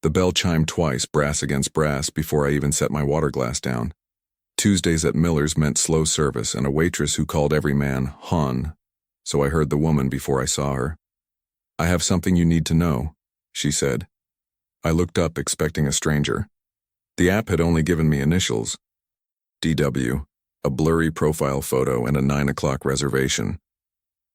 The bell chimed twice, brass against brass, before I even set my water glass down. Tuesdays at Miller's meant slow service and a waitress who called every man "hon," so I heard the woman before I saw her. "I have something you need to know," she said. I looked up, expecting a stranger. The app had only given me initials. DW, a blurry profile photo, and a 9 o'clock reservation.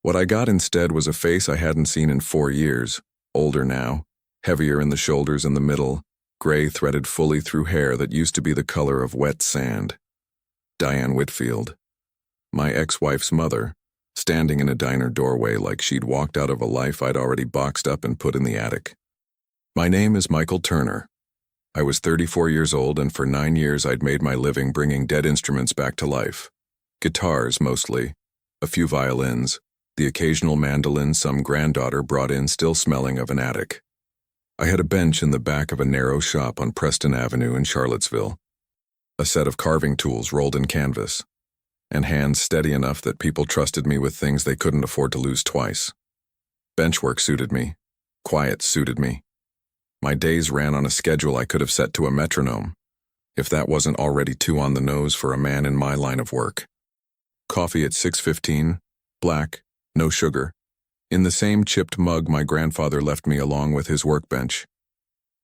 What I got instead was a face I hadn't seen in 4 years, older now, heavier in the shoulders and the middle, gray threaded fully through hair that used to be the color of wet sand. Diane Whitfield. My ex-wife's mother, standing in a diner doorway like she'd walked out of a life I'd already boxed up and put in the attic. "My name is Michael Turner. I was 34 years old, and for 9 years I'd made my living bringing dead instruments back to life. Guitars, mostly. A few violins. The occasional mandolin some granddaughter brought in, still smelling of an attic. I had a bench in the back of a narrow shop on Preston Avenue in Charlottesville. A set of carving tools rolled in canvas, and hands steady enough that people trusted me with things they couldn't afford to lose twice. Benchwork suited me. Quiet suited me. My days ran on a schedule I could have set to a metronome, if that wasn't already too on the nose for a man in my line of work. Coffee at 6:15, black, no sugar, in the same chipped mug my grandfather left me along with his workbench.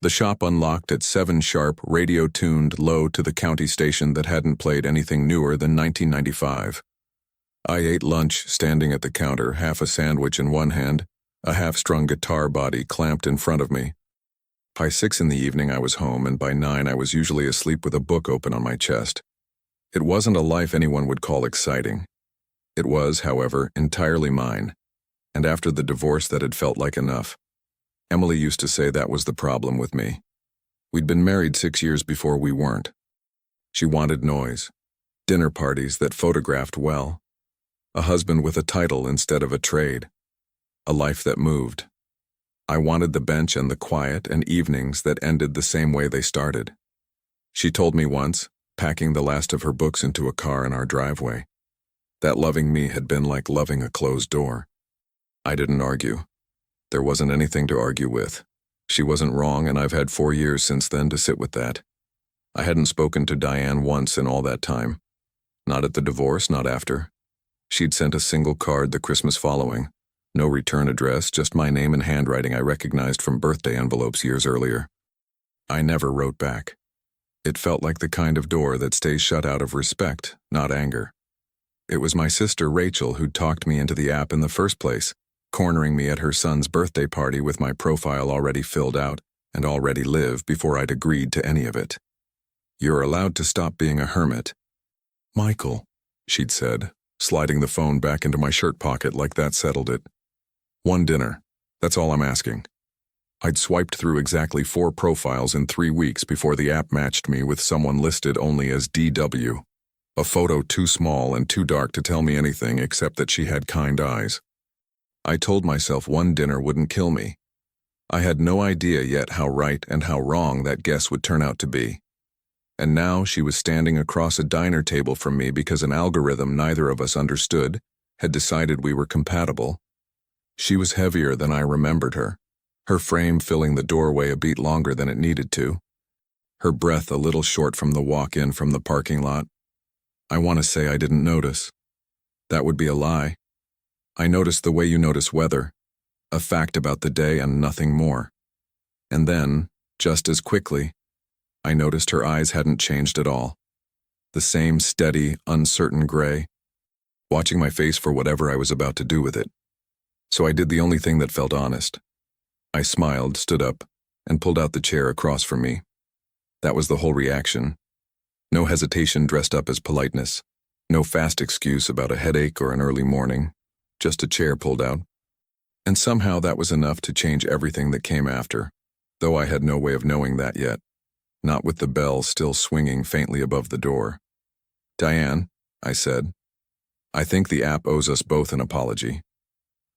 The shop unlocked at 7 sharp, radio-tuned low to the county station that hadn't played anything newer than 1995. I ate lunch standing at the counter, half a sandwich in one hand, a half-strung guitar body clamped in front of me. By 6 in the evening I was home, and by 9 I was usually asleep with a book open on my chest. It wasn't a life anyone would call exciting. It was, however, entirely mine, and after the divorce that had felt like enough. Emily used to say that was the problem with me. We'd been married 6 years before we weren't. She wanted noise, dinner parties that photographed well, a husband with a title instead of a trade, a life that moved. I wanted the bench and the quiet and evenings that ended the same way they started. She told me once, packing the last of her books into a car in our driveway, that loving me had been like loving a closed door. I didn't argue. There wasn't anything to argue with. She wasn't wrong, and I've had 4 years since then to sit with that. I hadn't spoken to Diane once in all that time. Not at the divorce, not after. She'd sent a single card the Christmas following. No return address, just my name and handwriting I recognized from birthday envelopes years earlier. I never wrote back. It felt like the kind of door that stays shut out of respect, not anger. It was my sister Rachel who talked me into the app in the first place, cornering me at her son's birthday party with my profile already filled out and already live before I'd agreed to any of it. "You're allowed to stop being a hermit." "Michael," she'd said, sliding the phone back into my shirt pocket like that settled it. "One dinner. That's all I'm asking." I'd swiped through exactly 4 profiles in 3 weeks before the app matched me with someone listed only as DW, a photo too small and too dark to tell me anything except that she had kind eyes. I told myself one dinner wouldn't kill me. I had no idea yet how right and how wrong that guess would turn out to be. And now she was standing across a diner table from me because an algorithm neither of us understood had decided we were compatible. She was heavier than I remembered her frame filling the doorway a beat longer than it needed to, her breath a little short from the walk-in from the parking lot. I want to say I didn't notice. That would be a lie. I noticed the way you notice weather, a fact about the day and nothing more. And then, just as quickly, I noticed her eyes hadn't changed at all. The same steady, uncertain gray, watching my face for whatever I was about to do with it. So I did the only thing that felt honest. I smiled, stood up, and pulled out the chair across from me. That was the whole reaction. No hesitation dressed up as politeness. No fast excuse about a headache or an early morning. Just a chair pulled out. And somehow that was enough to change everything that came after, though I had no way of knowing that yet, not with the bell still swinging faintly above the door. "Diane," I said, "I think the app owes us both an apology."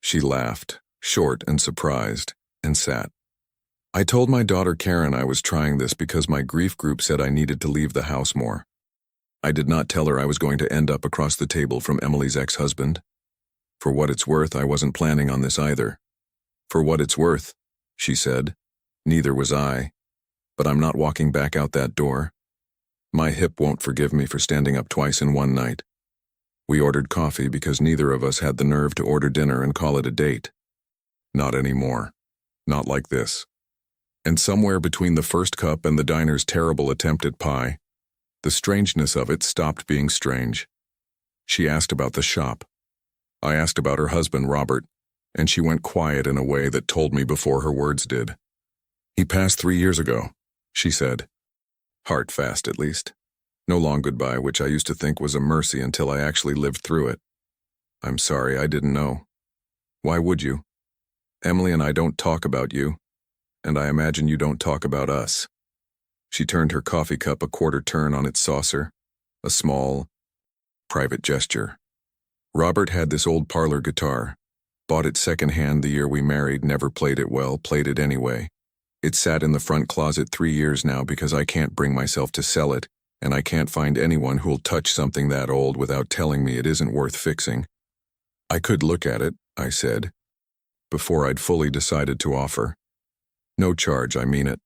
She laughed, short and surprised, and sat. "I told my daughter Karen I was trying this because my grief group said I needed to leave the house more. I did not tell her I was going to end up across the table from Emily's ex-husband. For what it's worth, I wasn't planning on this either. For what it's worth, she said, neither was I. but I'm not walking back out that door. My hip won't forgive me for standing up twice in one night. We ordered coffee because neither of us had the nerve to order dinner and call it a date. Not anymore. Not like this. And somewhere between the first cup and the diner's terrible attempt at pie, the strangeness of it stopped being strange. She asked about the shop. I asked about her husband, Robert, and she went quiet in a way that told me before her words did. He passed 3 years ago, she said. Hard fast, at least. No long goodbye, which I used to think was a mercy until I actually lived through it. I'm sorry, I didn't know. Why would you? Emily and I don't talk about you, and I imagine you don't talk about us. She turned her coffee cup a quarter turn on its saucer, a small, private gesture. Robert had this old parlor guitar. Bought it secondhand the year we married, never played it well, played it anyway. It sat in the front closet 3 years now because I can't bring myself to sell it, and I can't find anyone who'll touch something that old without telling me it isn't worth fixing. I could look at it, I said, before I'd fully decided to offer. No charge, I mean it.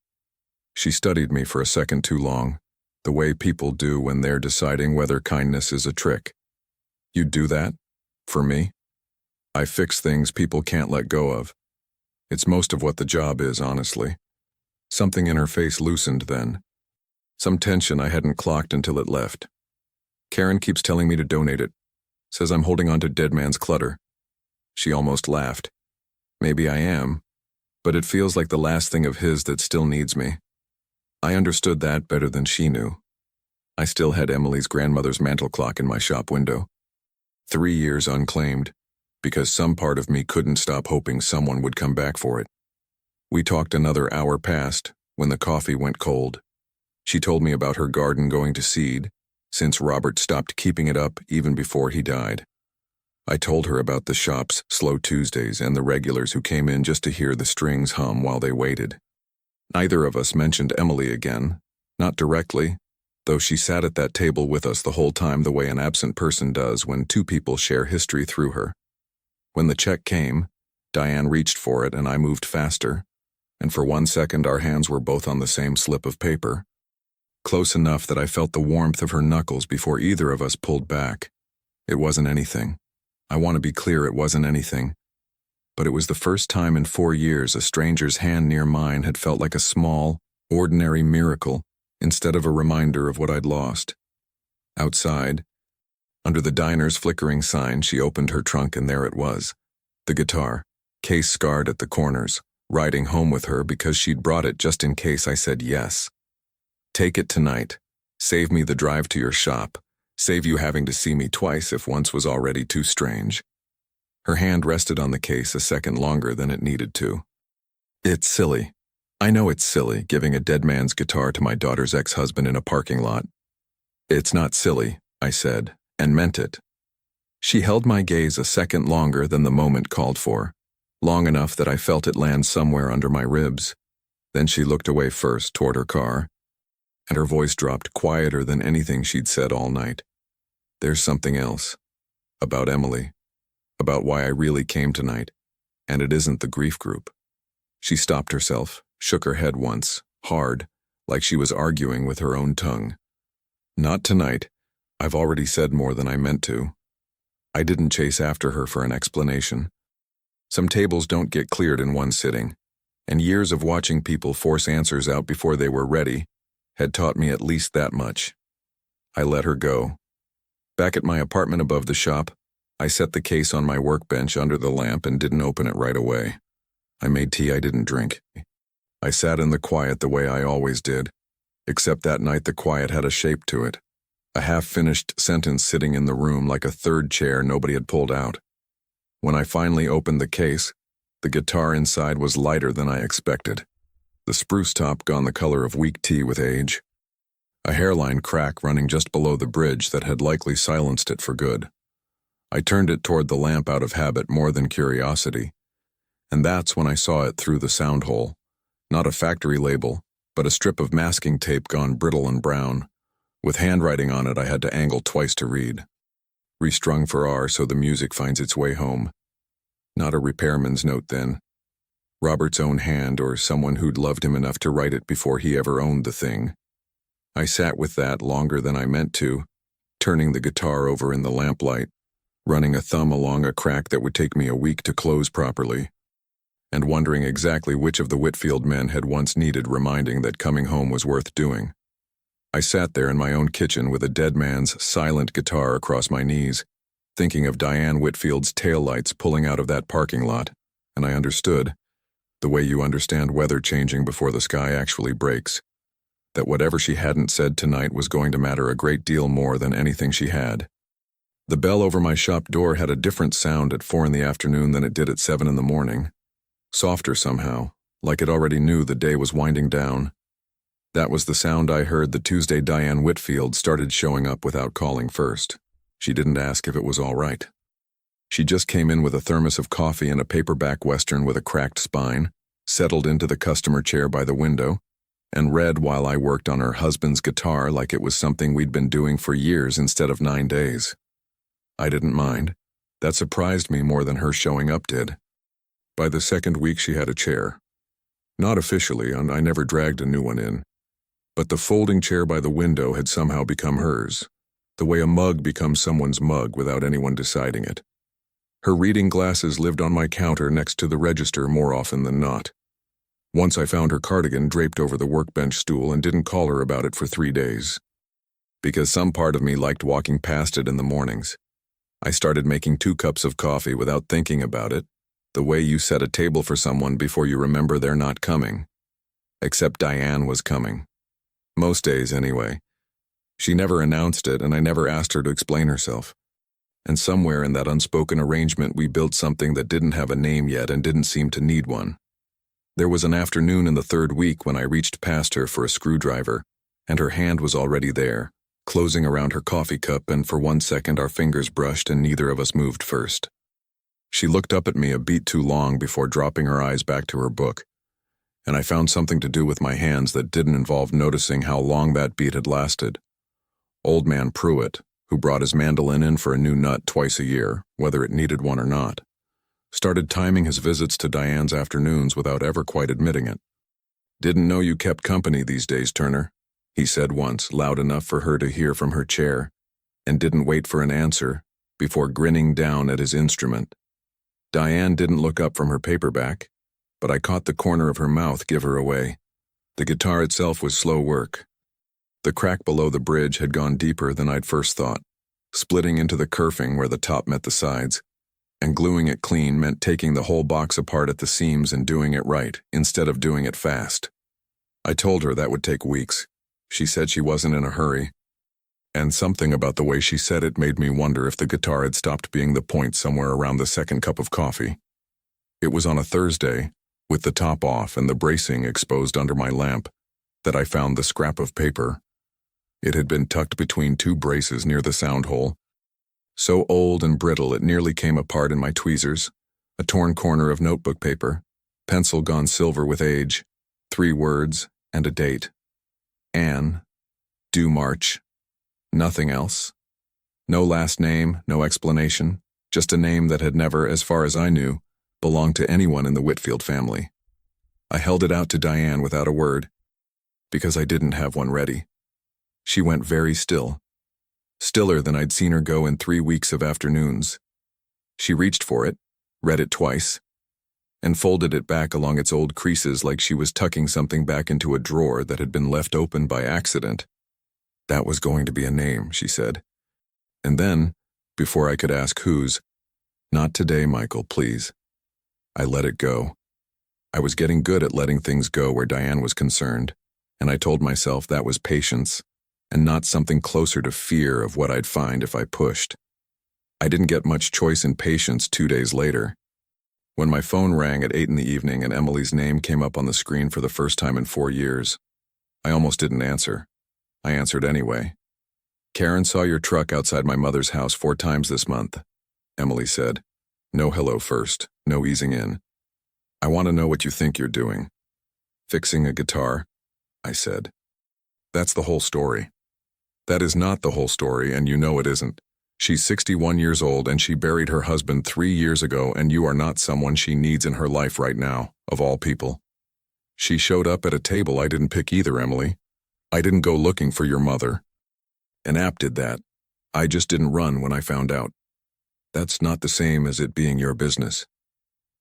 She studied me for a second too long, the way people do when they're deciding whether kindness is a trick. You'd do that? For me? I fix things people can't let go of. It's most of what the job is, honestly. Something in her face loosened then. Some tension I hadn't clocked until it left. Karen keeps telling me to donate it. Says I'm holding on to dead man's clutter. She almost laughed. Maybe I am, but it feels like the last thing of his that still needs me. I understood that better than she knew. I still had Emily's grandmother's mantel clock in my shop window. 3 years unclaimed, because some part of me couldn't stop hoping someone would come back for it. We talked another hour past when the coffee went cold. She told me about her garden going to seed, since Robert stopped keeping it up even before he died. I told her about the shop's slow Tuesdays and the regulars who came in just to hear the strings hum while they waited. Neither of us mentioned Emily again, not directly, though she sat at that table with us the whole time the way an absent person does when two people share history through her. When the check came, Diane reached for it and I moved faster, and for 1 second our hands were both on the same slip of paper. Close enough that I felt the warmth of her knuckles before either of us pulled back. It wasn't anything. I want to be clear, it wasn't anything. But it was the first time in 4 years a stranger's hand near mine had felt like a small, ordinary miracle instead of a reminder of what I'd lost. Outside, under the diner's flickering sign, she opened her trunk and there it was. The guitar, case scarred at the corners, riding home with her because she'd brought it just in case I said yes. Take it tonight. Save me the drive to your shop. Save you having to see me twice if once was already too strange. Her hand rested on the case a second longer than it needed to. It's silly. I know it's silly, giving a dead man's guitar to my daughter's ex-husband in a parking lot. It's not silly, I said, and meant it. She held my gaze a second longer than the moment called for, long enough that I felt it land somewhere under my ribs. Then she looked away first toward her car, and her voice dropped quieter than anything she'd said all night. There's something else. About Emily. About why I really came tonight. And it isn't the grief group. She stopped herself, shook her head once, hard, like she was arguing with her own tongue. Not tonight. I've already said more than I meant to. I didn't chase after her for an explanation. Some tables don't get cleared in one sitting, and years of watching people force answers out before they were ready had taught me at least that much. I let her go. Back at my apartment above the shop, I set the case on my workbench under the lamp and didn't open it right away. I made tea I didn't drink. I sat in the quiet the way I always did, except that night the quiet had a shape to it, a half-finished sentence sitting in the room like a third chair nobody had pulled out. When I finally opened the case, the guitar inside was lighter than I expected. The spruce top gone the color of weak tea with age. A hairline crack running just below the bridge that had likely silenced it for good. I turned it toward the lamp out of habit more than curiosity, and that's when I saw it through the sound hole. Not a factory label, but a strip of masking tape gone brittle and brown. With handwriting on it I had to angle twice to read. Restrung for R so the music finds its way home. Not a repairman's note then. Robert's own hand or someone who'd loved him enough to write it before he ever owned the thing. I sat with that longer than I meant to, turning the guitar over in the lamplight, running a thumb along a crack that would take me a week to close properly, and wondering exactly which of the Whitfield men had once needed reminding that coming home was worth doing. I sat there in my own kitchen with a dead man's silent guitar across my knees, thinking of Diane Whitfield's taillights pulling out of that parking lot, and I understood, the way you understand weather changing before the sky actually breaks, that whatever she hadn't said tonight was going to matter a great deal more than anything she had. The bell over my shop door had a different sound at 4 in the afternoon than it did at 7 in the morning. Softer somehow, like it already knew the day was winding down. That was the sound I heard the Tuesday Diane Whitfield started showing up without calling first. She didn't ask if it was all right. She just came in with a thermos of coffee and a paperback Western with a cracked spine, settled into the customer chair by the window, and read while I worked on her husband's guitar like it was something we'd been doing for years instead of 9 days. I didn't mind. That surprised me more than her showing up did. By the second week she had a chair. Not officially, and I never dragged a new one in. But the folding chair by the window had somehow become hers, the way a mug becomes someone's mug without anyone deciding it. Her reading glasses lived on my counter next to the register more often than not. Once I found her cardigan draped over the workbench stool and didn't call her about it for 3 days. Because some part of me liked walking past it in the mornings. I started making 2 cups of coffee without thinking about it, the way you set a table for someone before you remember they're not coming. Except Diane was coming. Most days, anyway. She never announced it, and I never asked her to explain herself. And somewhere in that unspoken arrangement we built something that didn't have a name yet and didn't seem to need one. There was an afternoon in the 3rd week when I reached past her for a screwdriver, and her hand was already there, closing around her coffee cup, and for 1 second our fingers brushed and neither of us moved first. She looked up at me a beat too long before dropping her eyes back to her book, and I found something to do with my hands that didn't involve noticing how long that beat had lasted. Old man Pruitt, who brought his mandolin in for a new nut twice a year, whether it needed one or not, started timing his visits to Diane's afternoons without ever quite admitting it. "Didn't know you kept company these days, Turner," he said once, loud enough for her to hear from her chair, and didn't wait for an answer before grinning down at his instrument. Diane didn't look up from her paperback, but I caught the corner of her mouth give her away. The guitar itself was slow work. The crack below the bridge had gone deeper than I'd first thought, splitting into the kerfing where the top met the sides, and gluing it clean meant taking the whole box apart at the seams and doing it right, instead of doing it fast. I told her that would take weeks. She said she wasn't in a hurry, and something about the way she said it made me wonder if the guitar had stopped being the point somewhere around the 2nd cup of coffee. It was on a Thursday, with the top off and the bracing exposed under my lamp, that I found the scrap of paper. It had been tucked between 2 braces near the sound hole, so old and brittle it nearly came apart in my tweezers, a torn corner of notebook paper, pencil gone silver with age, 3 words, and a date. Anne, due March. Nothing else. No last name, no explanation, just a name that had never, as far as I knew, belonged to anyone in the Whitfield family. I held it out to Diane without a word, because I didn't have one ready. She went very still, stiller than I'd seen her go in 3 weeks of afternoons. She reached for it, read it twice, and folded it back along its old creases like she was tucking something back into a drawer that had been left open by accident. That was going to be a name, she said. And then, before I could ask whose, "Not today, Michael, please." I let it go. I was getting good at letting things go where Diane was concerned, and I told myself that was patience, and not something closer to fear of what I'd find if I pushed. I didn't get much choice in patience 2 days later. When my phone rang at 8 in the evening and Emily's name came up on the screen for the first time in 4 years, I almost didn't answer. I answered anyway. "Karen saw your truck outside my mother's house 4 times this month," Emily said. "No hello first, no easing in. I want to know what you think you're doing." "Fixing a guitar," I said. "That's the whole story." "That is not the whole story, and you know it isn't. She's 61 years old and she buried her husband 3 years ago, and you are not someone she needs in her life right now, of all people. She showed up at a table I didn't pick either, Emily. I didn't go looking for your mother. An app did that. I just didn't run when I found out. That's not the same as it being your business.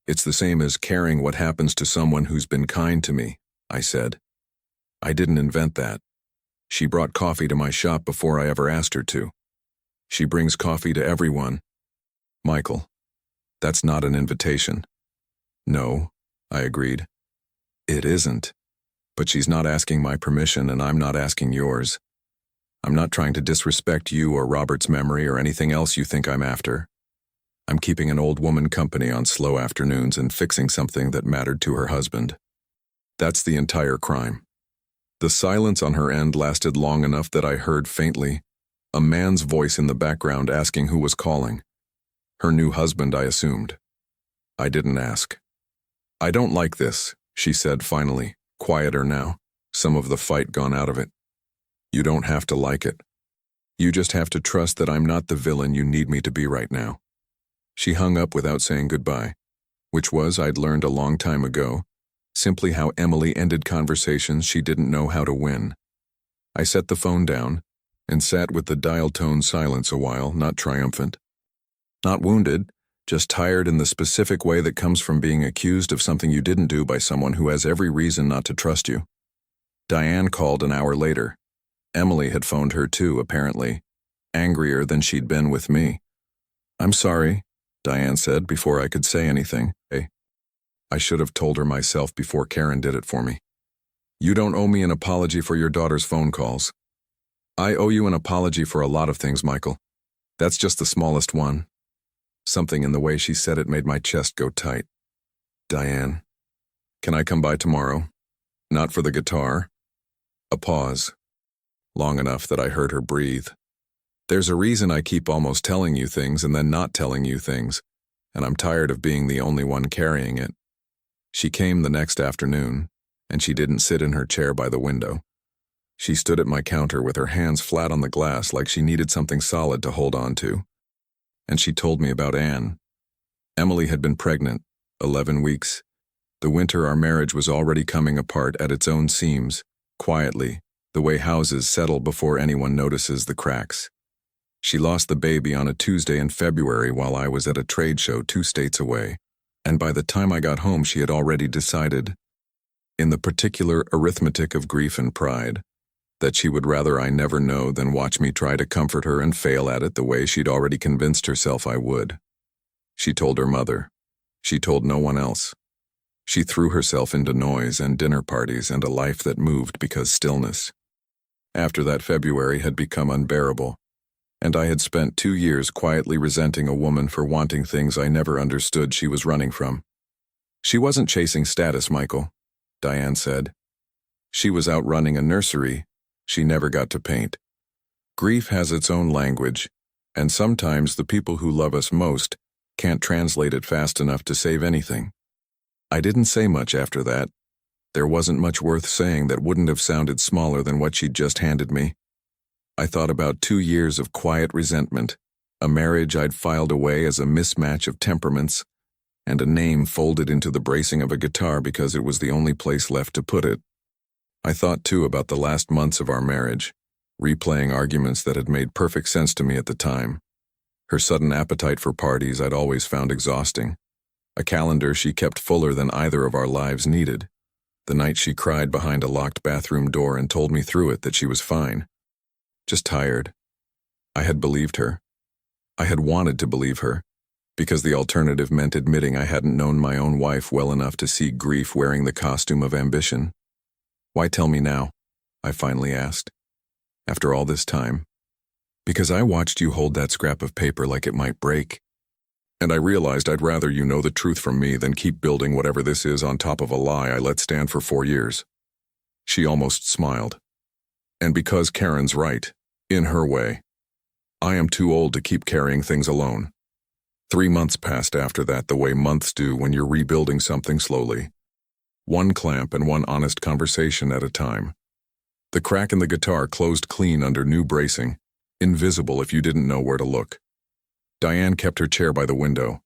It's the same as caring what happens to someone who's been kind to me, I said. I didn't invent that. She brought coffee to my shop before I ever asked her to. She brings coffee to everyone. Michael, that's not an invitation. No, I agreed. It isn't. But she's not asking my permission and I'm not asking yours. I'm not trying to disrespect you or Robert's memory or anything else you think I'm after. I'm keeping an old woman company on slow afternoons and fixing something that mattered to her husband. That's the entire crime. The silence on her end lasted long enough that I heard faintly a man's voice in the background asking who was calling. Her new husband, I assumed. I didn't ask. I don't like this, she said finally, quieter now, some of the fight gone out of it. You don't have to like it. You just have to trust that I'm not the villain you need me to be right now. She hung up without saying goodbye, which was, I'd learned a long time ago, simply how Emily ended conversations she didn't know how to win. I set the phone down and sat with the dial tone silence a while, not triumphant. Not wounded, just tired in the specific way that comes from being accused of something you didn't do by someone who has every reason not to trust you. Diane called an hour later. Emily had phoned her too, apparently, angrier than she'd been with me. I'm sorry, Diane said before I could say anything. I should have told her myself before Karen did it for me. You don't owe me an apology for your daughter's phone calls. I owe you an apology for a lot of things, Michael. That's just the smallest one. Something in the way she said it made my chest go tight. Diane, can I come by tomorrow? Not for the guitar. A pause. Long enough that I heard her breathe. There's a reason I keep almost telling you things and then not telling you things, and I'm tired of being the only one carrying it. She came the next afternoon, and she didn't sit in her chair by the window. She stood at my counter with her hands flat on the glass like she needed something solid to hold on to. And she told me about Anne. Emily had been pregnant, 11 weeks. The winter our marriage was already coming apart at its own seams, quietly, the way houses settle before anyone notices the cracks. She lost the baby on a Tuesday in February while I was at a trade show 2 states away, and by the time I got home she had already decided, in the particular arithmetic of grief and pride, that she would rather I never know than watch me try to comfort her and fail at it the way she'd already convinced herself I would. She told her mother. She told no one else. She threw herself into noise and dinner parties and a life that moved because stillness. After that, February had become unbearable, and I had spent 2 years quietly resenting a woman for wanting things I never understood she was running from. She wasn't chasing status, Michael, Diane said. She was out running a nursery she never got to paint. Grief has its own language, and sometimes the people who love us most can't translate it fast enough to save anything. I didn't say much after that. There wasn't much worth saying that wouldn't have sounded smaller than what she'd just handed me. I thought about 2 years of quiet resentment, a marriage I'd filed away as a mismatch of temperaments, and a name folded into the bracing of a guitar because it was the only place left to put it. I thought too about the last months of our marriage, replaying arguments that had made perfect sense to me at the time. Her sudden appetite for parties I'd always found exhausting. A calendar she kept fuller than either of our lives needed. The night she cried behind a locked bathroom door and told me through it that she was fine. Just tired. I had believed her. I had wanted to believe her, because the alternative meant admitting I hadn't known my own wife well enough to see grief wearing the costume of ambition. Why tell me now? I finally asked. After all this time. Because I watched you hold that scrap of paper like it might break. And I realized I'd rather you know the truth from me than keep building whatever this is on top of a lie I let stand for 4 years. She almost smiled. And because Karen's right, in her way, I am too old to keep carrying things alone. 3 months passed after that the way months do when you're rebuilding something slowly. 1 clamp and 1 honest conversation at a time. The crack in the guitar closed clean under new bracing, invisible if you didn't know where to look. Diane kept her chair by the window.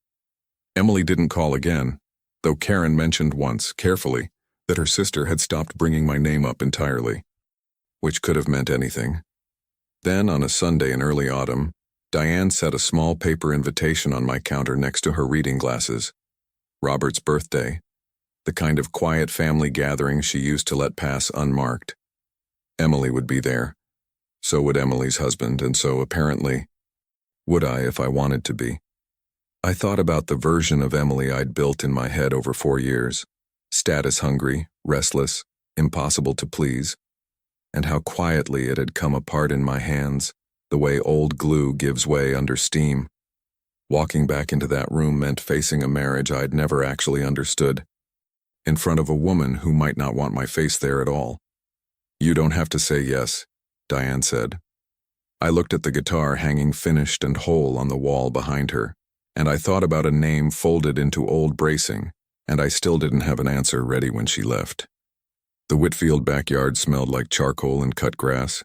Emily didn't call again, though Karen mentioned once, carefully, that her sister had stopped bringing my name up entirely, which could have meant anything. Then, on a Sunday in early autumn, Diane set a small paper invitation on my counter next to her reading glasses. Robert's birthday, the kind of quiet family gathering she used to let pass unmarked. Emily would be there. So would Emily's husband, and so, apparently, would I if I wanted to be. I thought about the version of Emily I'd built in my head over 4 years, status-hungry, restless, impossible to please, and how quietly it had come apart in my hands, the way old glue gives way under steam. Walking back into that room meant facing a marriage I'd never actually understood, in front of a woman who might not want my face there at all. "You don't have to say yes," Diane said. I looked at the guitar hanging finished and whole on the wall behind her, and I thought about a name folded into old bracing, and I still didn't have an answer ready when she left. The Whitfield backyard smelled like charcoal and cut grass,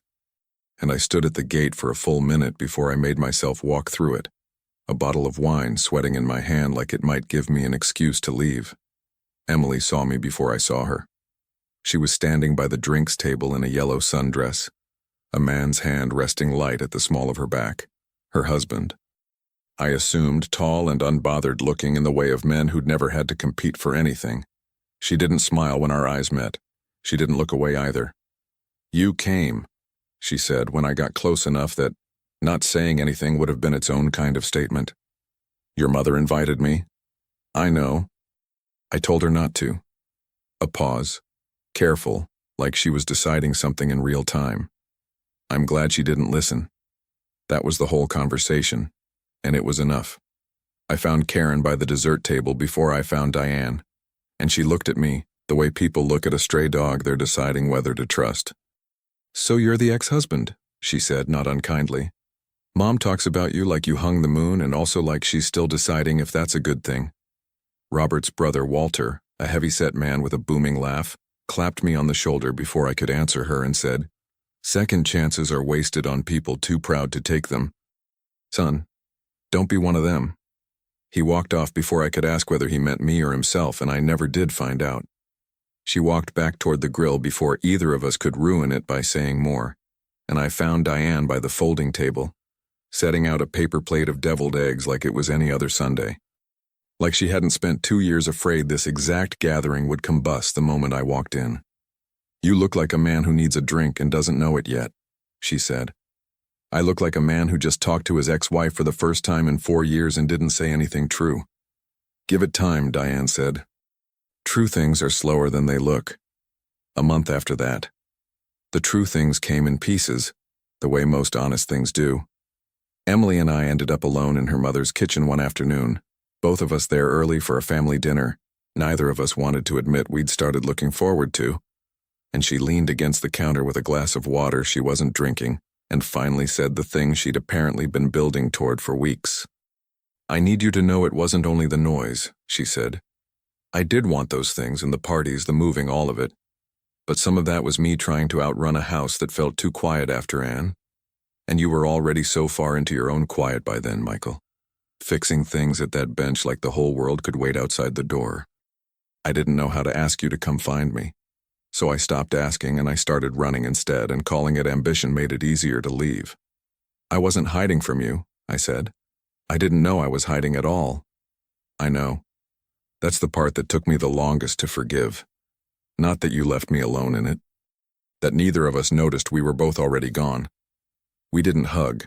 and I stood at the gate for a full minute before I made myself walk through it, a bottle of wine sweating in my hand like it might give me an excuse to leave. Emily saw me before I saw her. She was standing by the drinks table in a yellow sundress, a man's hand resting light at the small of her back, her husband. I assumed tall and unbothered looking in the way of men who'd never had to compete for anything. She didn't smile when our eyes met. She didn't look away either. "You came," she said when I got close enough that not saying anything would have been its own kind of statement. "Your mother invited me." "I know." I told her not to. A pause, careful, like she was deciding something in real time. I'm glad she didn't listen. That was the whole conversation, and it was enough. I found Karen by the dessert table before I found Diane, and she looked at me the way people look at a stray dog they're deciding whether to trust. "So you're the ex-husband," she said, not unkindly. "Mom talks about you like you hung the moon and also like she's still deciding if that's a good thing." Robert's brother, Walter, a heavy-set man with a booming laugh, clapped me on the shoulder before I could answer her and said, "Second chances are wasted on people too proud to take them. Son, don't be one of them." He walked off before I could ask whether he meant me or himself, and I never did find out. She walked back toward the grill before either of us could ruin it by saying more, and I found Diane by the folding table, setting out a paper plate of deviled eggs like it was any other Sunday. Like she hadn't spent 2 years afraid this exact gathering would combust the moment I walked in. "You look like a man who needs a drink and doesn't know it yet," she said. "I look like a man who just talked to his ex-wife for the first time in 4 years and didn't say anything true." "Give it time," Diane said. "True things are slower than they look." A month after that, the true things came in pieces, the way most honest things do. Emily and I ended up alone in her mother's kitchen one afternoon, both of us there early for a family dinner neither of us wanted to admit we'd started looking forward to, and she leaned against the counter with a glass of water she wasn't drinking and finally said the thing she'd apparently been building toward for weeks. "I need you to know it wasn't only the noise," she said. "I did want those things and the parties, the moving, all of it. But some of that was me trying to outrun a house that felt too quiet after Anne. And you were already so far into your own quiet by then, Michael. Fixing things at that bench like the whole world could wait outside the door. I didn't know how to ask you to come find me. So I stopped asking and I started running instead, and calling it ambition made it easier to leave. I wasn't hiding from you," I said. "I didn't know I was hiding at all." "I know. That's the part that took me the longest to forgive. Not that you left me alone in it. That neither of us noticed we were both already gone. We didn't hug.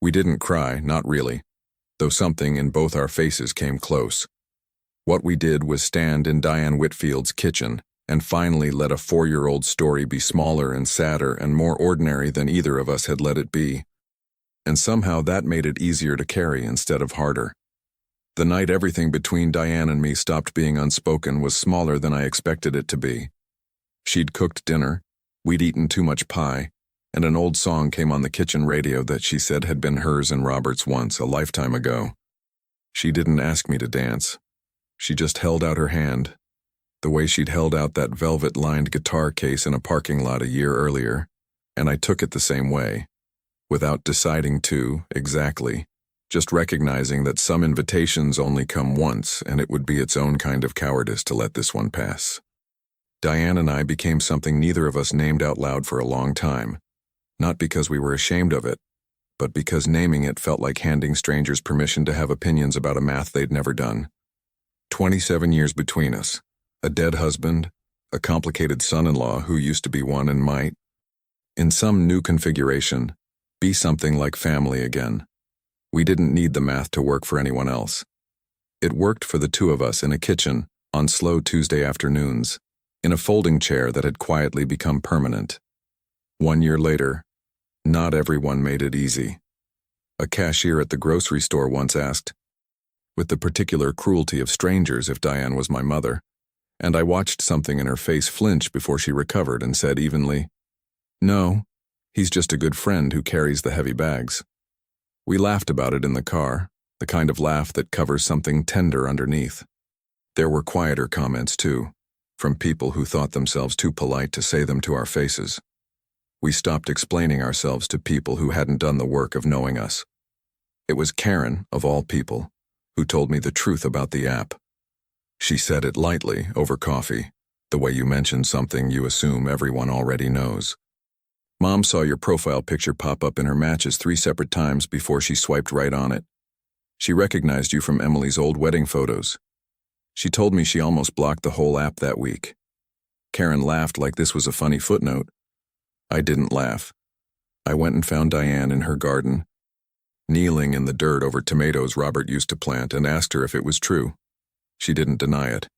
We didn't cry, not really, though something in both our faces came close. What we did was stand in Diane Whitfield's kitchen and finally let a 4-year-old story be smaller and sadder and more ordinary than either of us had let it be. And somehow that made it easier to carry instead of harder. The night everything between Diane and me stopped being unspoken was smaller than I expected it to be. She'd cooked dinner, we'd eaten too much pie, and an old song came on the kitchen radio that she said had been hers and Robert's once, a lifetime ago. She didn't ask me to dance. She just held out her hand, the way she'd held out that velvet-lined guitar case in a parking lot a year earlier, and I took it the same way, without deciding to, exactly, just recognizing that some invitations only come once and it would be its own kind of cowardice to let this one pass. Diane and I became something neither of us named out loud for a long time, not because we were ashamed of it, but because naming it felt like handing strangers permission to have opinions about a math they'd never done. 27 years between us, a dead husband, a complicated son-in-law who used to be one and might, in some new configuration, be something like family again. We didn't need the math to work for anyone else. It worked for the two of us in a kitchen on slow Tuesday afternoons, in a folding chair that had quietly become permanent. 1 year later, not everyone made it easy. A cashier at the grocery store once asked, with the particular cruelty of strangers, if Diane was my mother, and I watched something in her face flinch before she recovered and said evenly, "No, he's just a good friend who carries the heavy bags." We laughed about it in the car, the kind of laugh that covers something tender underneath. There were quieter comments, too, from people who thought themselves too polite to say them to our faces. We stopped explaining ourselves to people who hadn't done the work of knowing us. It was Karen, of all people, who told me the truth about the app. She said it lightly, over coffee, the way you mention something you assume everyone already knows. Mom saw your profile picture pop up in her matches 3 separate times before she swiped right on it. She recognized you from Emily's old wedding photos. She told me she almost blocked the whole app that week. Karen laughed like this was a funny footnote. I didn't laugh. I went and found Diane in her garden, kneeling in the dirt over tomatoes Robert used to plant, and asked her if it was true. She didn't deny it.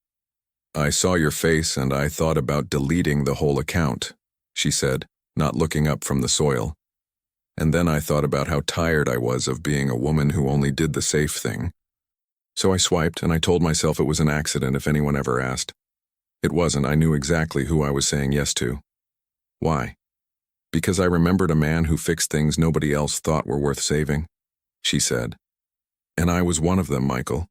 "I saw your face and I thought about deleting the whole account," she said, not looking up from the soil. "And then I thought about how tired I was of being a woman who only did the safe thing. So I swiped and I told myself it was an accident if anyone ever asked. It wasn't. I knew exactly who I was saying yes to." "Why?" "Because I remembered a man who fixed things nobody else thought were worth saving," she said. "And I was one of them, Michael,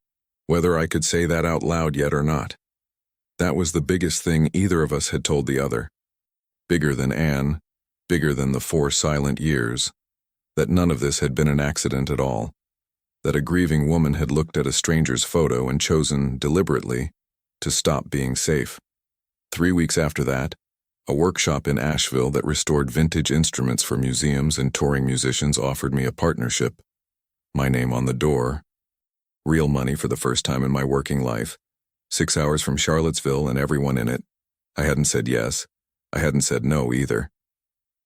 whether I could say that out loud yet or not. That was the biggest thing either of us had told the other. Bigger than Anne, bigger than the 4 silent years, that none of this had been an accident at all, that a grieving woman had looked at a stranger's photo and chosen, deliberately, to stop being safe. 3 weeks after that, a workshop in Asheville that restored vintage instruments for museums and touring musicians offered me a partnership. My name on the door. Real money for the first time in my working life. 6 hours from Charlottesville and everyone in it. I hadn't said yes. I hadn't said no either.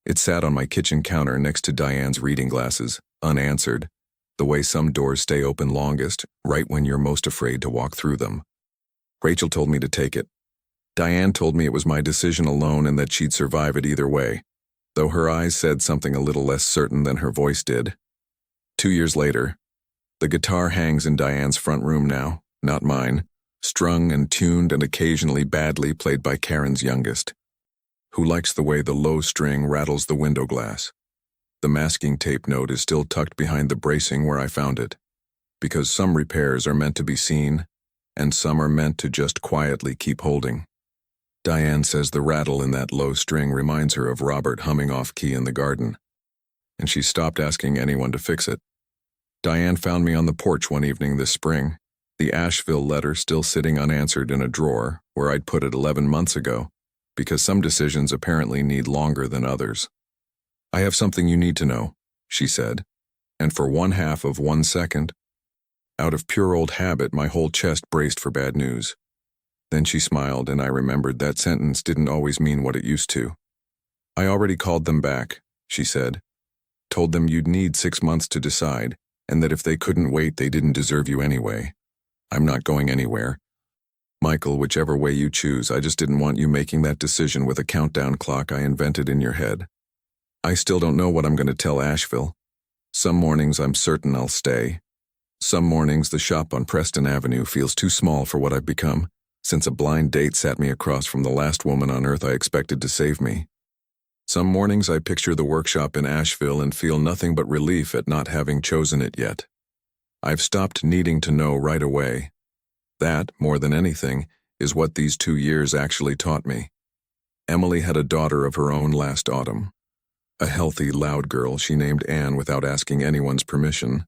It sat on my kitchen counter next to Diane's reading glasses, unanswered, the way some doors stay open longest, right when you're most afraid to walk through them. Rachel told me to take it. Diane told me it was my decision alone and that she'd survive it either way, though her eyes said something a little less certain than her voice did. 2 years later, the guitar hangs in Diane's front room now, not mine, strung and tuned and occasionally badly played by Karen's youngest, who likes the way the low string rattles the window glass. The masking tape note is still tucked behind the bracing where I found it, because some repairs are meant to be seen, and some are meant to just quietly keep holding. Diane says the rattle in that low string reminds her of Robert humming off-key in the garden, and she stopped asking anyone to fix it. Diane found me on the porch one evening this spring, the Asheville letter still sitting unanswered in a drawer where I'd put it 11 months ago, because some decisions apparently need longer than others. "I have something you need to know," she said, and for 1/2 of 1 second, out of pure old habit, my whole chest braced for bad news. Then she smiled, and I remembered that sentence didn't always mean what it used to. "I already called them back," she said. "Told them you'd need 6 months to decide, and that if they couldn't wait, they didn't deserve you anyway. I'm not going anywhere. Michael, whichever way you choose, I just didn't want you making that decision with a countdown clock I invented in your head. I still don't know what I'm going to tell Asheville. Some mornings I'm certain I'll stay. Some mornings the shop on Preston Avenue feels too small for what I've become, since a blind date sat me across from the last woman on earth I expected to save me. Some mornings I picture the workshop in Asheville and feel nothing but relief at not having chosen it yet. I've stopped needing to know right away. That, more than anything, is what these 2 years actually taught me. Emily had a daughter of her own last autumn. A healthy, loud girl she named Anne without asking anyone's permission.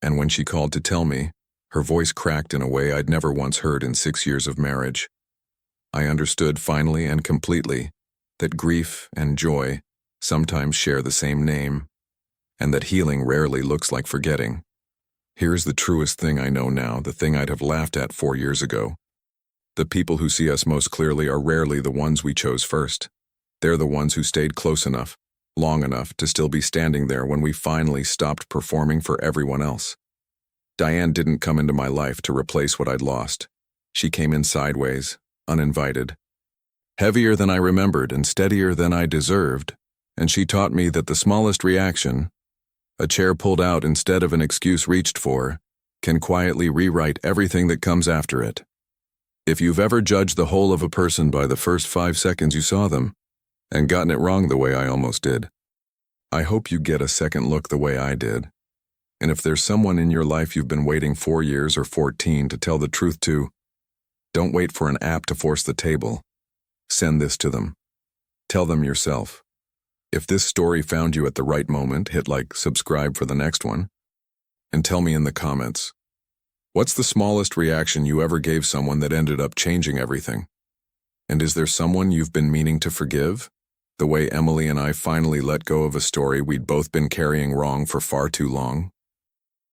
And when she called to tell me, her voice cracked in a way I'd never once heard in 6 years of marriage. I understood finally and completely that grief and joy sometimes share the same name, and that healing rarely looks like forgetting. Here's the truest thing I know now, the thing I'd have laughed at 4 years ago. The people who see us most clearly are rarely the ones we chose first. They're the ones who stayed close enough, long enough to still be standing there when we finally stopped performing for everyone else. Diane didn't come into my life to replace what I'd lost. She came in sideways, uninvited. Heavier than I remembered and steadier than I deserved, and she taught me that the smallest reaction, a chair pulled out instead of an excuse reached for, can quietly rewrite everything that comes after it. If you've ever judged the whole of a person by the first 5 seconds you saw them, and gotten it wrong the way I almost did, I hope you get a second look the way I did. And if there's someone in your life you've been waiting 4 years or 14 to tell the truth to, don't wait for an app to force the table. Send this to them. Tell them yourself. If this story found you at the right moment, hit like, subscribe for the next one, and tell me in the comments, what's the smallest reaction you ever gave someone that ended up changing everything? And is there someone you've been meaning to forgive? The way Emily and I finally let go of a story we'd both been carrying wrong for far too long?